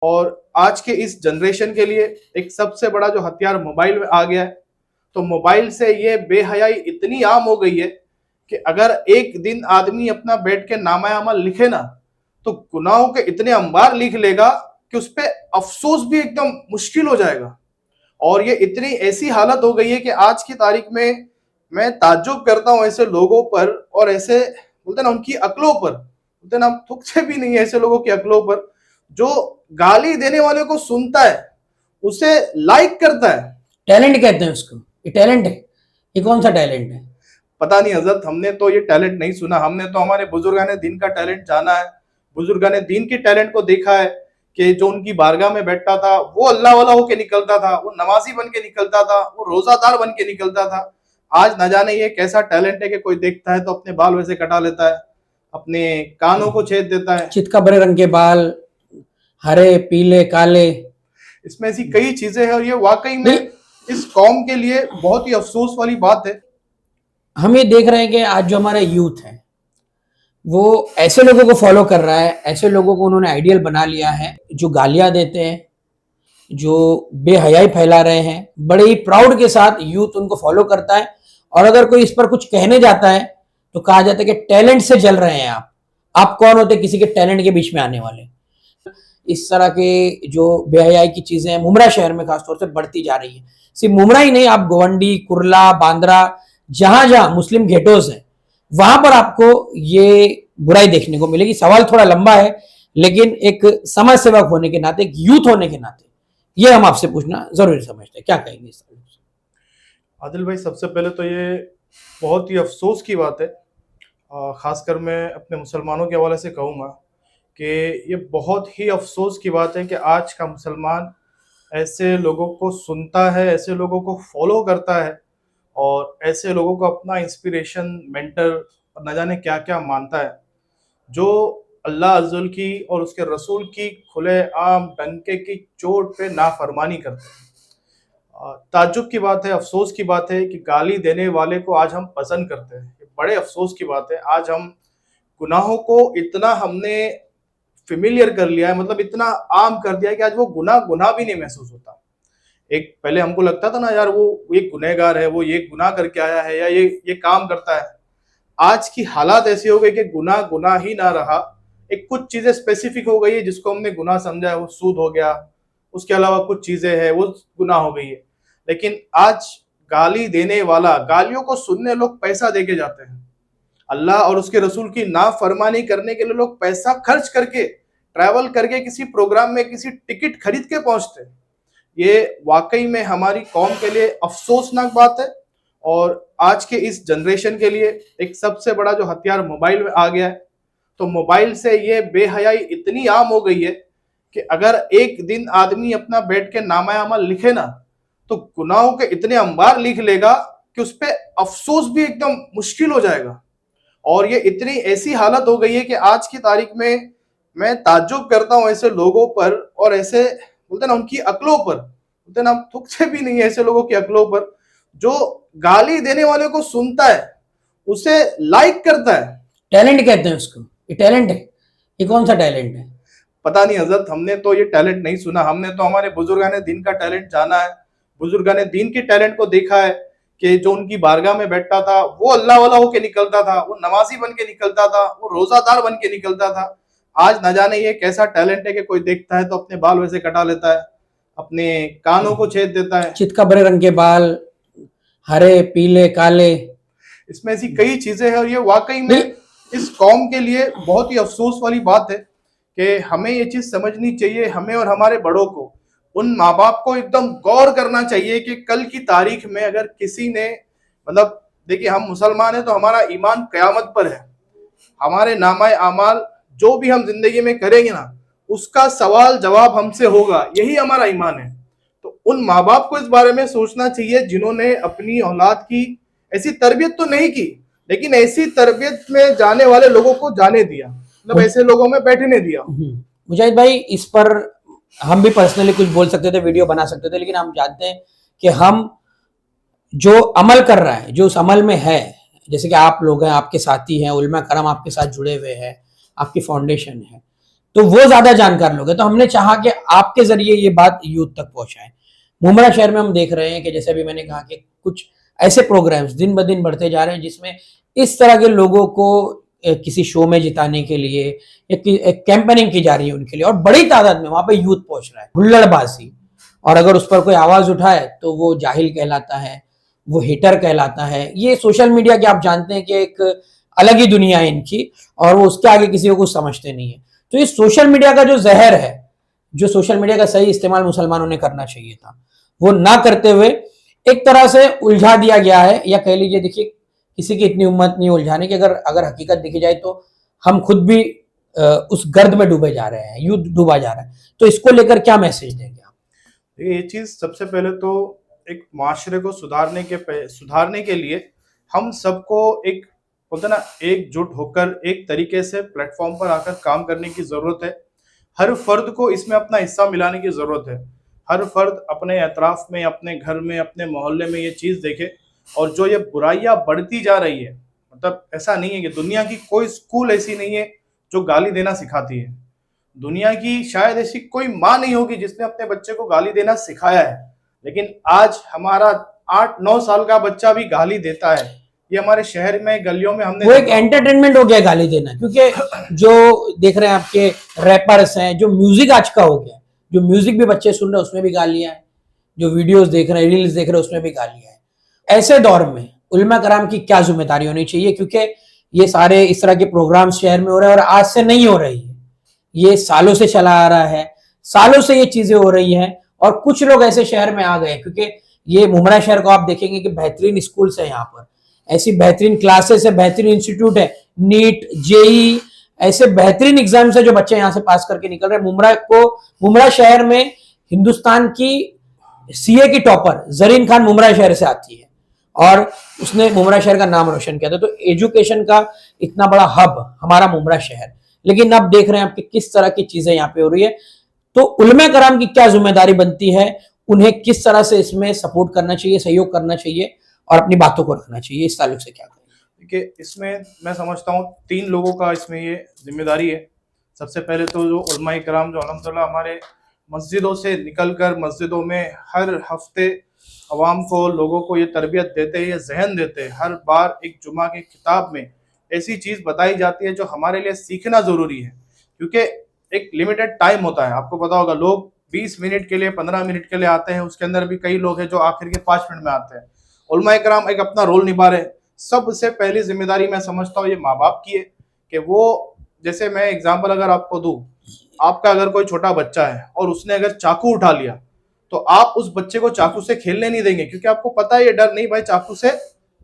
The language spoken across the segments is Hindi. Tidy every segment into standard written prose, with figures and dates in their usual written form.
और आज के इस जनरेशन के लिए एक सबसे बड़ा जो हथियार मोबाइल में आ गया है, तो मोबाइल से ये बेहयाई इतनी आम हो गई है कि अगर एक दिन आदमी अपना बैठ के नामा अमल लिखे ना, तो गुनाहों के इतने अंबार लिख लेगा कि उस पर अफसोस भी एकदम मुश्किल हो जाएगा। और ये इतनी ऐसी हालत हो गई है कि आज की तारीख में मैं ताज्जुब करता हूँ ऐसे लोगों पर, और ऐसे बोलते ना उनकी अक्लों पर, बोलते ना हम थूकते भी नहीं है ऐसे लोगों की अक्लों पर, जो गाली देने वाले को सुनता है, उसे लाइक करता है। टैलेंट कहते हैं उसको, ये टैलेंट है। ये कौन सा टैलेंट है? पता नहीं हजरत, हमने तो ये टैलेंट नहीं सुना, हमने तो हमारे बुजुर्गाने दीन का टैलेंट जाना है, बुजुर्गाने दीन के टैलेंट को देखा है कि जो उनकी बारगाह में बैठता था वो अल्लाह वाला होके निकलता था, वो नमाजी बन के निकलता था, वो रोजादार बन के निकलता था। आज न जाने ये कैसा टैलेंट है कि कोई देखता है तो अपने बाल वैसे कटा लेता है, अपने कानों को छेद देता है। चितकबरे रंग के बाल, हरे पीले काले, इसमें ऐसी कई चीजें हैं और ये वाकई में इस कौम के लिए बहुत ही अफसोस वाली बात है। हम ये देख रहे हैं कि आज जो हमारा यूथ है वो ऐसे लोगों को फॉलो कर रहा है, ऐसे लोगों को उन्होंने आइडियल बना लिया है जो गालियां देते हैं, जो बेहयाई फैला रहे हैं। बड़े ही प्राउड के साथ यूथ उनको फॉलो करता है, और अगर कोई इस पर कुछ कहने जाता है तो कहा जाता है कि टैलेंट से जल रहे हैं आप कौन होते किसी के टैलेंट के बीच में आने वाले। इस तरह के जो बेहयाई की चीजें हैं मुमरा शहर में खासतौर से बढ़ती जा रही है। सिर्फ मुमरा ही नहीं, आप गोवंडी, कुर्ला, बांद्रा, जहां जहां मुस्लिम गेटोज हैं वहां पर आपको ये बुराई देखने को मिलेगी। सवाल थोड़ा लंबा है, लेकिन एक समाज सेवक होने के नाते, एक यूथ होने के नाते ये हम आपसे पूछना जरूरी समझते हैं। क्या कहेंगे इस तरह? आदिल भाई, सबसे पहले तो ये बहुत ही अफसोस की बात है, खासकर मैं अपने मुसलमानों के हवाले से कहूँगा कि ये बहुत ही अफसोस की बात है कि आज का मुसलमान ऐसे लोगों को सुनता है, ऐसे लोगों को फॉलो करता है और ऐसे लोगों को अपना इंस्पिरेशन, मेंटर और न जाने क्या क्या मानता है, जो अल्लाह अज़्ज़ल की और उसके रसूल की खुलेआम डंके की चोट पे नाफरमानी करते हैं। ताज्जुब की बात है, अफसोस की बात है कि गाली देने वाले को आज हम पसंद करते हैं। ये बड़े अफसोस की बात है। आज हम गुनाहों को इतना हमने फ़ेमिलियर कर लिया है, मतलब इतना आम कर दिया है कि आज वो गुनाह गुनाह भी नहीं महसूस होता। एक पहले हमको लगता था ना यार वो एक गुनहगार है, वो ये गुनाह करके आया है या ये काम करता है। आज की हालात ऐसी हो गई कि गुनाह गुनाह ही ना रहा। एक कुछ चीज़ें स्पेसिफिक हो गई है जिसको हमने गुनाह समझा है, वो सूद हो गया, उसके अलावा कुछ चीज़ें हैं वो गुनाह हो गई है। लेकिन आज गाली देने वाला, गालियों को सुनने लोग पैसा देके जाते हैं। अल्लाह और उसके रसूल की नाफरमानी करने के लिए लोग पैसा खर्च करके, ट्रैवल करके, किसी प्रोग्राम में किसी टिकट खरीद के पहुंचते हैं। ये वाकई में हमारी कौम के लिए अफसोसनाक बात है और आज के इस जनरेशन के लिए एक सबसे बड़ा जो हथियार मोबाइल में आ गया है, तो मोबाइल से ये बेहयाई इतनी आम हो गई है कि अगर एक दिन आदमी अपना बैठ के नामा अमल लिखे ना, तो गुनाहों के इतने अंबार लिख लेगा कि उस पर अफसोस भी एकदम मुश्किल हो जाएगा। और ये इतनी ऐसी हालत हो गई है कि आज की तारीख में मैं ताज्जुब करता हूँ ऐसे लोगों पर, और ऐसे बोलते ना उनकी अक्लों पर, बोलते ना हम थूकते भी नहीं है ऐसे लोगों की अक्लों पर, जो गाली देने वाले को सुनता है, उसे लाइक करता है। टैलेंट कहते हैं उसको, ये टैलेंट है। ये कौन सा टैलेंट है? पता नहीं हजरत, हमने तो ये टैलेंट नहीं सुना, हमने तो हमारे बुजुर्गाने दीन का टैलेंट जाना है, बुजुर्गाने दीन के टैलेंट को देखा है कि जो उनकी बारगाह में बैठता था वो अल्लाह वाला होके निकलता था, वो नमाजी बन के निकलता था, वो रोजादार बन के निकलता था। आज न जाने ये कैसा टैलेंट है कि कोई देखता है तो अपने बाल वैसे कटा लेता है, अपने कानों को छेद देता है। चितकबरे रंग के बाल, हरे पीले काले, इसमें ऐसी कई चीजें हैं और ये वाकई में इस कौम के लिए बहुत ही अफसोस वाली बात है कि हमें ये चीज समझनी चाहिए, हमें और हमारे बड़ों को, उन माँ बाप को एकदम गौर करना चाहिए कि कल की तारीख में अगर किसी ने, मतलब देखिए हम मुसलमान हैं तो हमारा ईमान कयामत पर है, हमारे नामाए आमाल जो भी हम जिंदगी में करेंगे ना उसका सवाल जवाब हमसे होगा, यही हमारा ईमान है। तो उन माँ बाप को इस बारे में सोचना चाहिए जिन्होंने अपनी औलाद की ऐसी तरबियत तो नहीं की, लेकिन ऐसी तरबियत में जाने वाले लोगों को जाने दिया, मतलब ऐसे लोगों में बैठने दिया। मुजाहिद भाई, इस पर हम भी पर्सनली कुछ बोल सकते थे, वीडियो बना सकते थे, लेकिन हम जानते हैं कि हम जो अमल कर रहा है, जो उस अमल में है, जैसे कि आप लोग हैं, आपके साथी हैं, उलमा करम आपके साथ जुड़े हुए हैं, आपकी फाउंडेशन है, तो वो ज्यादा जानकार लोग हैं। तो हमने चाहा कि आपके जरिए ये बात यूथ तक पहुंचाएं। मुंब्रा शहर में हम देख रहे हैं कि जैसे अभी मैंने कहा कि कुछ ऐसे प्रोग्राम्स दिन ब दिन बढ़ते जा रहे हैं जिसमें इस तरह के लोगों को किसी शो में जिताने के लिए या कैंपेनिंग की जा रही है उनके लिए, और बड़ी तादाद में वहां पे यूथ पहुंच रहा है, हुल्लड़बाजी। और अगर उस पर कोई आवाज उठाए तो वो जाहिल कहलाता है, वो हेटर कहलाता है। ये सोशल मीडिया के आप जानते हैं कि एक अलग ही दुनिया है इनकी, और वो उसके आगे किसी को कुछ समझते नहीं है। तो ये सोशल मीडिया का जो जहर है, जो सोशल मीडिया का सही इस्तेमाल मुसलमानों ने करना चाहिए था, वो ना करते हुए एक तरह से उलझा दिया गया है। या कह लीजिए, देखिए, किसी की इतनी हिम्मत नहीं उलझाने की। अगर हकीकत देखी जाए तो हम खुद भी उस गर्द में डूबे जा रहे हैं, युद्ध डूबा जा रहा है। तो इसको लेकर क्या मैसेज देंगे आप? ये चीज सबसे पहले तो एक माशरे को सुधारने के लिए हम सबको एक होता ना एकजुट होकर एक तरीके से प्लेटफॉर्म पर आकर काम करने की जरूरत है। हर फर्द को इसमें अपना हिस्सा मिलाने की जरूरत है। हर फर्द अपने अतराफ में, अपने घर में, अपने मोहल्ले में ये चीज देखे। और जो ये बुराइयां बढ़ती जा रही है, मतलब ऐसा नहीं है कि दुनिया की कोई स्कूल ऐसी नहीं है जो गाली देना सिखाती है। दुनिया की शायद ऐसी कोई माँ नहीं होगी जिसने अपने बच्चे को गाली देना सिखाया है, लेकिन आज हमारा 8-9 साल का बच्चा भी गाली देता है। ये हमारे शहर में गलियों में हमने वो एक एंटरटेनमेंट हो गया गाली देना, क्योंकि जो देख रहे हैं आपके रैपर्स हैं, जो म्यूजिक आज का हो गया, जो म्यूजिक भी बच्चे सुन रहे हैं उसमें भी गालियां हैं, जो वीडियोस देख रहे हैं, रील्स देख रहे हैं उसमें भी गालियां हैं। ऐसे दौर में उलमा कराम की क्या जिम्मेदारी होनी चाहिए? क्योंकि ये सारे इस तरह के प्रोग्राम शहर में हो रहे हैं और आज से नहीं हो रही है, ये सालों से चला आ रहा है, सालों से ये चीजें हो रही हैं। और कुछ लोग ऐसे शहर में आ गए, क्योंकि ये मुंब्रा शहर को आप देखेंगे कि बेहतरीन स्कूल्स है यहाँ पर, ऐसी बेहतरीन क्लासेस है, बेहतरीन इंस्टीट्यूट है, नीट, जेई, ऐसे बेहतरीन एग्जाम्स है जो बच्चे यहाँ से पास करके निकल रहे हैं। मुंब्रा शहर में हिंदुस्तान की सीए की टॉपर जरीन खान मुंब्रा शहर से आती है और उसने मुंब्रा शहर का नाम रोशन किया था। तो एजुकेशन का इतना बड़ा हब हमारा मुंब्रा शहर, लेकिन अब देख रहे हैं आपके किस तरह की चीजें यहाँ पे हो रही है। तो उलमा कराम की क्या जिम्मेदारी बनती है? उन्हें किस तरह से इसमें सपोर्ट करना चाहिए, सहयोग करना चाहिए और अपनी बातों को रखना चाहिए? इस ताल्लुक से क्या करें? देखिए, इसमें मैं समझता हूँ 3 लोगों का इसमें ये जिम्मेदारी है। सबसे पहले तो जो उलमा कराम जो अल्हम्दुलिल्लाह हमारे मस्जिदों से निकलकर मस्जिदों में हर हफ्ते अवाम को, लोगों को ये तरबियत देते हैं, ये जहन देते हैं। हर बार एक जुमा की किताब में ऐसी चीज़ बताई जाती है जो हमारे लिए सीखना ज़रूरी है, क्योंकि एक लिमिटेड टाइम होता है। आपको पता होगा, लोग 20 मिनट के लिए, 15 मिनट के लिए आते हैं, उसके अंदर भी कई लोग हैं जो आखिर के 5 मिनट में आते हैं। उलमा कराम एक अपना रोल निभा रहे हैं। सबसे पहली जिम्मेदारी मैं समझता हूँ ये माँ बाप की है कि वो, जैसे मैं एग्जाम्पल अगर आपको दूँ, आपका अगर कोई छोटा बच्चा है और उसने अगर चाकू उठा लिया तो आप उस बच्चे को चाकू से खेलने नहीं देंगे, क्योंकि आपको पता है ये डर नहीं भाई चाकू से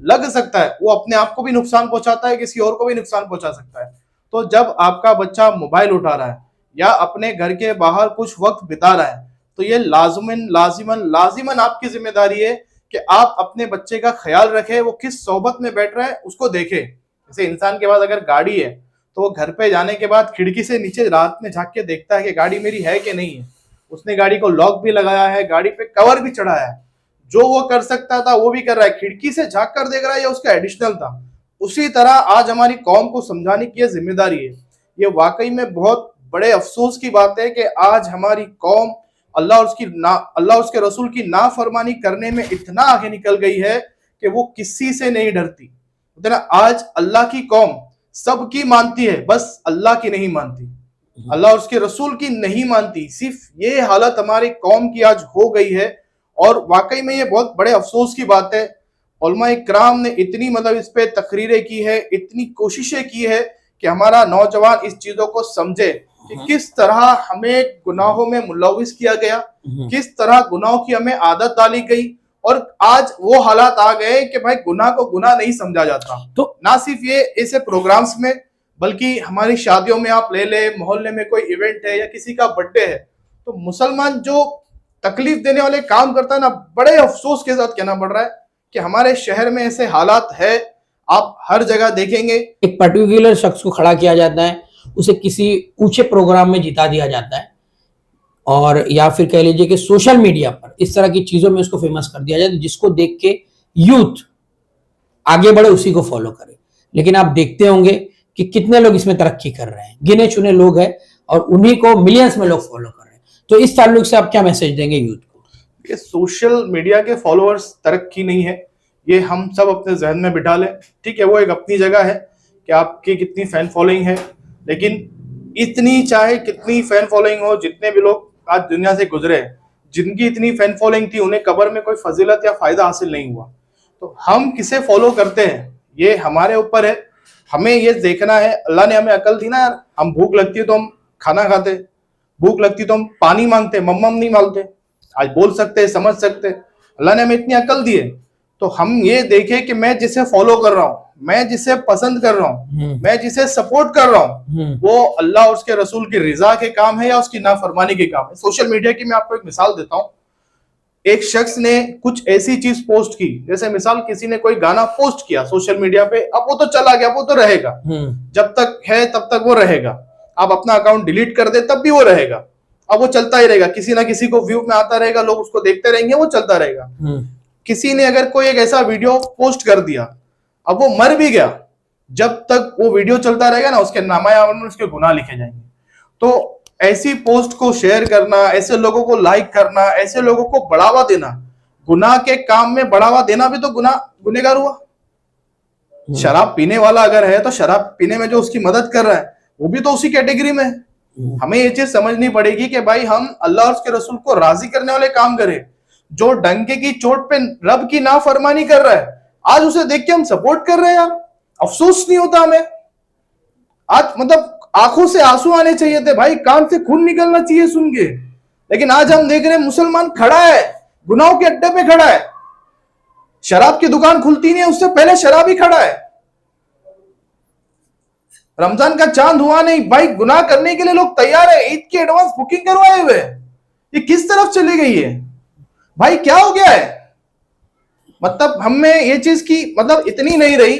लग सकता है, वो अपने आप को भी नुकसान पहुंचाता है, किसी और को भी नुकसान पहुंचा सकता है। तो जब आपका बच्चा मोबाइल उठा रहा है या अपने घर के बाहर कुछ वक्त बिता रहा है, तो ये लाजिमन आपकी जिम्मेदारी है कि आप अपने बच्चे का ख्याल रखें। वो किस सोबत में बैठ रहा है उसको देखे। जैसे इंसान के पास अगर गाड़ी है तो वो घर पे जाने के बाद खिड़की से नीचे रात में झांक के देखता है कि गाड़ी मेरी है कि नहीं है। उसने गाड़ी को लॉक भी लगाया है, गाड़ी पे कवर भी चढ़ाया है। जो वो कर सकता था वो भी कर रहा है, खिड़की से झांक कर देख रहा है, या उसका एडिशनल था। उसी तरह आज हमारी कौम को समझाने की जिम्मेदारी है। ये वाकई में बहुत बड़े अफसोस की बात है कि आज हमारी कौम अल्लाह और उसके रसूल की नाफरमानी करने में इतना आगे निकल गई है कि वो किसी से नहीं डरती। आज अल्लाह की कौम सबकी मानती है, बस अल्लाह की नहीं मानती, अल्लाह और उसके रसूल की नहीं मानती। सिर्फ ये हालत हमारी कौम की आज हो गई है और वाकई में ये बहुत बड़े अफसोस की बात है। उलमा इकराम ने इतनी इस पे तकरीरें की है, इतनी कोशिशें की है कि हमारा नौजवान इस चीजों को समझे कि किस तरह हमें गुनाहों में मुलविस किया गया, किस तरह गुनाहों की हमें आदत डाली गई, और आज वो हालात आ गए कि भाई गुनाह को गुनाह नहीं समझा जाता। तो ना सिर्फ ये ऐसे प्रोग्राम्स में, बल्कि हमारी शादियों में आप ले ले, मोहल्ले में कोई इवेंट है या किसी का बर्थडे है, तो मुसलमान जो तकलीफ देने वाले काम करता है ना, बड़े अफसोस के साथ कहना पड़ रहा है कि हमारे शहर में ऐसे हालात है। आप हर जगह देखेंगे एक पर्टिकुलर शख्स को खड़ा किया जाता है, उसे किसी ऊंचे प्रोग्राम में जिता दिया जाता है, और या फिर कह लीजिए कि सोशल मीडिया पर इस तरह की चीजों में उसको फेमस कर दिया जाता है, जिसको देख के यूथ आगे बढ़े, उसी को फॉलो करे। लेकिन आप देखते होंगे कि कितने लोग इसमें तरक्की कर रहे हैं, गिने चुने लोग हैं। और उन्हीं को मिलियंस में लोग फॉलो कर रहे हैं। तो इस ताल्लुक से आप क्या मैसेज देंगे यूथ को? ये सोशल मीडिया के फॉलोअर्स तरक्की नहीं है, ये हम सब अपने जहन में बिठा लें। ठीक है, वो एक अपनी जगह है कि आपकी कितनी फैन फॉलोइंग है, लेकिन इतनी चाहे कितनी फैन फॉलोइंग हो, जितने भी लोग आज दुनिया से गुजरे जिनकी इतनी फैन फॉलोइंग थी, उन्हें कब्र में कोई फजीलत या फायदा हासिल नहीं हुआ। तो हम किसे फॉलो करते हैं ये हमारे ऊपर है, हमें ये देखना है। अल्लाह ने हमें अकल दी ना यार, हम भूख लगती है तो हम खाना खाते, भूख लगती तो हम पानी मांगते, मम्मम नहीं मांगते। आज बोल सकते, समझ सकते, अल्लाह ने हमें इतनी अकल दी है। तो हम ये देखें कि मैं जिसे फॉलो कर रहा हूँ, मैं जिसे पसंद कर रहा हूँ, मैं जिसे सपोर्ट कर रहा हूँ, वो अल्लाह और उसके रसूल की रिजा के काम है या उसकी नाफरमानी के काम है। सोशल मीडिया की मैं आपको एक मिसाल देता हूँ। एक शख्स ने कुछ ऐसी चीज पोस्ट की, जैसे मिसाल किसी ने कोई गाना पोस्ट किया सोशल मीडिया पे, अब वो तो चला गया, वो तो रहेगा, जब तक है तब तक वो रहेगा। आप अपना अकाउंट डिलीट कर दे तब भी वो रहेगा, अब वो चलता ही रहेगा, किसी ना किसी को व्यू में आता रहेगा, लोग उसको देखते रहेंगे, वो चलता रहेगा। किसी ने अगर कोई एक ऐसा वीडियो पोस्ट कर दिया, अब वो मर भी गया, जब तक वो वीडियो चलता रहेगा ना, उसके नामायावन में उसके गुनाह लिखे जाएंगे। तो ऐसी पोस्ट को शेयर करना, ऐसे लोगों को लाइक करना, ऐसे लोगों को बढ़ावा देना, गुनाह के काम में बढ़ावा देना भी तो गुनहगार हुआ। शराब पीने वाला अगर है तो शराब पीने में जो उसकी मदद कर रहा है वो भी तो उसी कैटेगरी में है। हमें ये चीज समझनी पड़ेगी कि भाई हम अल्लाह और उसके रसूल को राजी करने वाले काम करें। जो डंके की चोट पे रब की नाफरमानी कर रहा है, आज उसे देख के हम सपोर्ट कर रहे हैं यार, अफसोस नहीं होता हमें? आज मतलब आंखों से आंसू आने चाहिए थे भाई, कान से खून निकलना चाहिए सुन के, लेकिन आज हम देख रहे हैं मुसलमान खड़ा है, गुनाहों के अड्डे पे खड़ा है, शराब की दुकान खुलती नहीं है उससे पहले शराब ही खड़ा है, रमजान का चांद हुआ नहीं भाई, गुनाह करने के लिए लोग तैयार है, ईद की एडवांस बुकिंग करवाए हुए। ये किस तरफ चली गई है भाई, क्या हो गया है? मतलब हमें ये चीज की मतलब इतनी नहीं रही,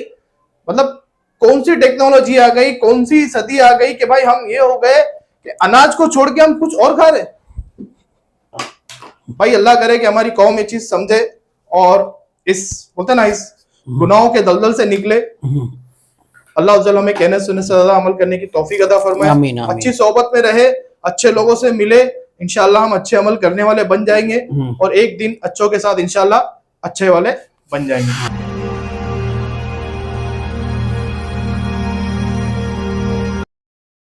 मतलब कौन सी टेक्नोलॉजी आ गई, कौन सी सदी आ गई कि भाई हम ये हो गए कि अनाज को छोड़ के हम कुछ और खा रहे। भाई अल्लाह करे कि हमारी कौम ये चीज समझे और इस बोलते ना इस गुनाहों के दलदल से निकले। अल्लाह अज़्ज़ल हमें कहने सुनने से ज्यादा अमल करने की तौफीक अता फरमाए, अच्छी सोहबत में रहे, अच्छे लोगों से मिले, इंशाअल्लाह हम अच्छे अमल करने वाले बन जाएंगे और एक दिन अच्छों के साथ इंशाअल्लाह अच्छे वाले बन जाएंगे।